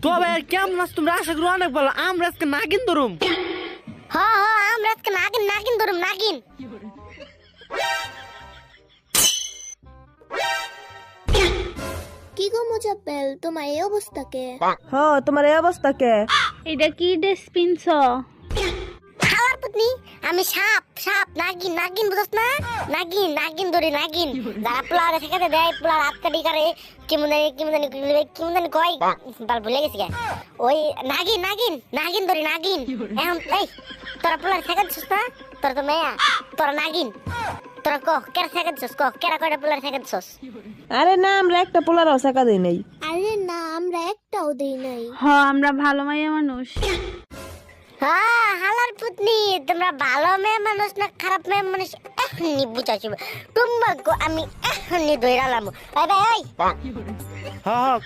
তবে কেমন আছো তোমরা? আশা করি অনেক ভালো। আমরা আজকে নাগিন ধরুম। আমরা আজকে নাগিন ধরুম নাগিন। কি গো মোজাব্বেল, তোমার এই অবস্থা কে? তোমার এই অবস্থা কে? এটা কি ড্রেস পিনছ? খাওয়ার পুতনি আমি সাপ নাগিন বুঝছ না? নাগিন ধরি নাগিন। যারা পোলার শেখাতে দেয় পোলার হাত কাটি করে কেমন জানি কয় বাল ভুলে গেছি গে। ওই নাগিন ধরি নাগিন। এখন এই তোরা পোলার শেখাচ্ছিস না? তোরা তো মেয়া, তোরা নাগিন। তোরা কেরা শেখাচ্ছিস? কেরা কয়টা পোলার শেখাচ্ছিস? আরে না, আমরা একটা পোলারও শেখা দিই নাই। আরে না, আমরা একটাও দেই নাই। আমরা ভালো মাইয়া মানুষ। হালার পুতনি, তোমরা ভালো মেয়ে মানুষ না খারাপ মেয়ে মানুষ এখনই বুঝাচ্ছি। তোমাকে আমি এখনই ধইরালাম। ভাই হ্যাঁ